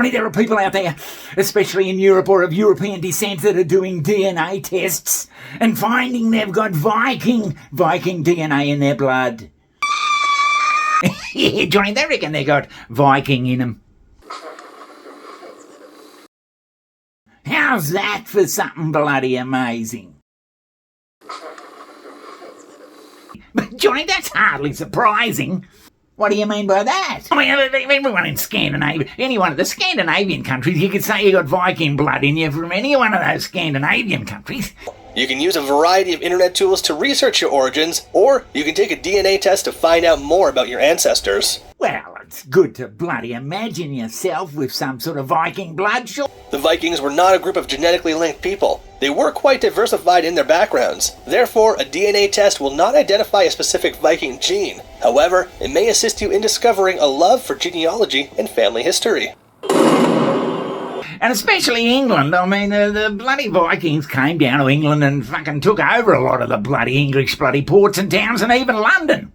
Johnny, there are people out there, especially in Europe or of European descent, that are doing DNA tests and finding they've got Viking DNA in their blood. Yeah, Johnny, they reckon they got Viking in them. How's that for something bloody amazing? But Johnny, that's hardly surprising. What do you mean by that? I mean, everyone in Scandinavia, any one of the Scandinavian countries, you could say you got Viking blood in you from any one of those Scandinavian countries. You can use a variety of internet tools to research your origins, or you can take a DNA test to find out more about your ancestors. Well, it's good to bloody imagine yourself with some sort of Viking blood, sure. The Vikings were not a group of genetically linked people. They were quite diversified in their backgrounds. Therefore, a DNA test will not identify a specific Viking gene. However, it may assist you in discovering a love for genealogy and family history. And especially England. I mean, the bloody Vikings came down to England and fucking took over a lot of the bloody English bloody ports and towns and even London.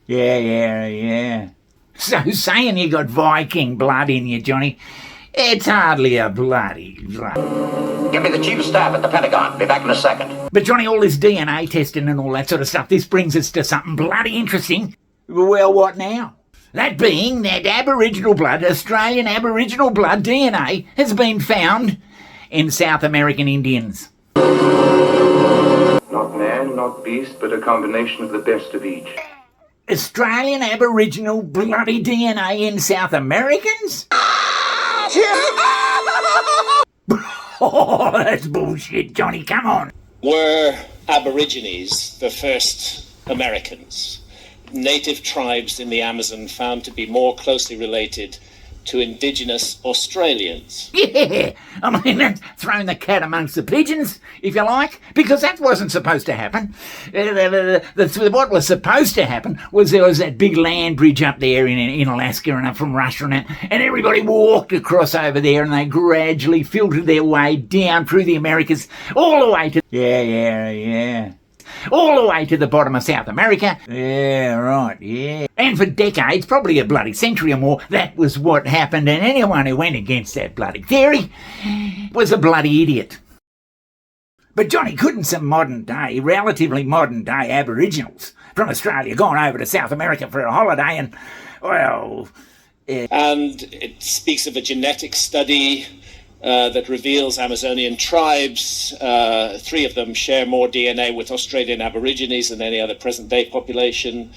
Yeah. So saying you got Viking blood in you, Johnny, it's hardly a bloody... Give me the chief of staff at the Pentagon. Be back in a second. But Johnny, all this DNA testing and all that sort of stuff, this brings us to something bloody interesting. Well, what now? That being that Aboriginal blood, Australian Aboriginal blood DNA, has been found in South American Indians. Not man, not beast, but a combination of the best of each. Australian Aboriginal bloody DNA in South Americans? Oh, that's bullshit, Johnny, come on. Were Aborigines the first Americans? Native tribes in the Amazon found to be more closely related to indigenous Australians. Yeah, I mean, that's throwing the cat amongst the pigeons, if you like, because that wasn't supposed to happen. What was supposed to happen was there was that big land bridge up there in Alaska and up from Russia and everybody walked across over there and they gradually filtered their way down through the Americas all the way to... Yeah. All the way to the bottom of South America. Yeah, right, yeah. And for decades, probably a bloody century or more, that was what happened, and anyone who went against that bloody theory was a bloody idiot. But Johnny, couldn't some relatively modern day Aboriginals from Australia gone over to South America for a holiday and, well... And it speaks of a genetic study that reveals Amazonian tribes. 3 of them share more DNA with Australian Aborigines than any other present-day population.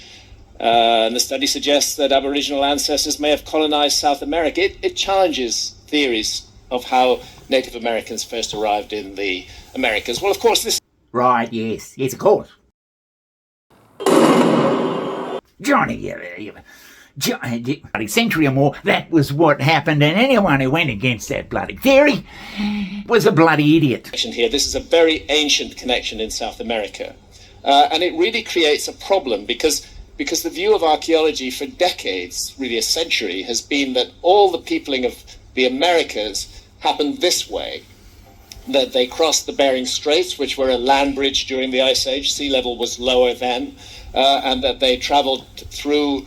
And the study suggests that Aboriginal ancestors may have colonized South America. It challenges theories of how Native Americans first arrived in the Americas. Well, of course, this... Right, yes, of course. Johnny, bloody century or more, that was what happened, and anyone who went against that bloody theory was a bloody idiot. Here, this is a very ancient connection in South America, and it really creates a problem because the view of archaeology for decades, really a century, has been that all the peopling of the Americas happened this way, that they crossed the Bering Straits, which were a land bridge during the Ice Age, sea level was lower then, and that they traveled through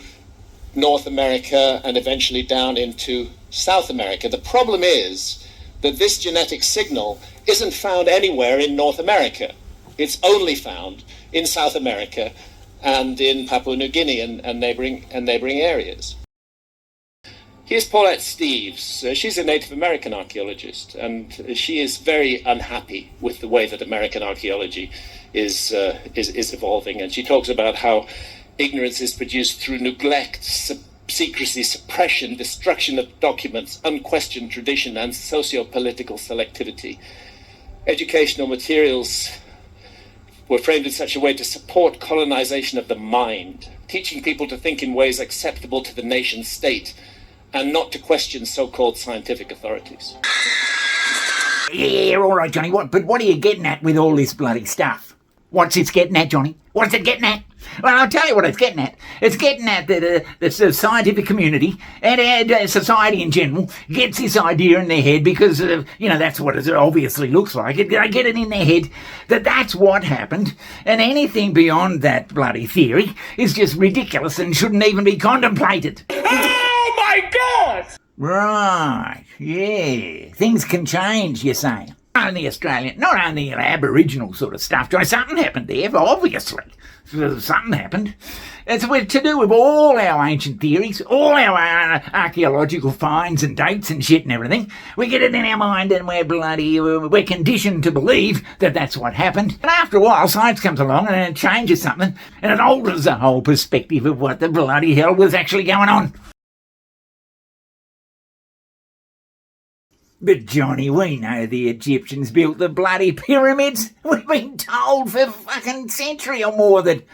North America and eventually down into South America. The problem is that this genetic signal isn't found anywhere in North America. It's only found in South America and in Papua New Guinea and neighboring areas. Here's Paulette Steeves. She's a Native American archaeologist, and she is very unhappy with the way that American archaeology is evolving. And she talks about how ignorance is produced through neglect, secrecy, suppression, destruction of documents, unquestioned tradition, and socio-political selectivity. Educational materials were framed in such a way to support colonization of the mind, teaching people to think in ways acceptable to the nation state and not to question so-called scientific authorities. Yeah, all right, Johnny, but what are you getting at with all this bloody stuff? What's it getting at, Johnny? What's it getting at? Well, I'll tell you what it's getting at. It's getting at that the scientific community and society in general gets this idea in their head because, that's what it obviously looks like. They get it in their head that that's what happened, and anything beyond that bloody theory is just ridiculous and shouldn't even be contemplated. Oh, my Right, yeah. Things can change, you're saying. Only Australian, not only Aboriginal sort of stuff. Something happened there, obviously. Something happened. It's to do with all our ancient theories, all our archaeological finds and dates and shit and everything. We get it in our mind and we're conditioned to believe that that's what happened. And after a while, science comes along and it changes something and it alters the whole perspective of what the bloody hell was actually going on. But Johnny, we know the Egyptians built the bloody pyramids. We've been told for fucking century or more that...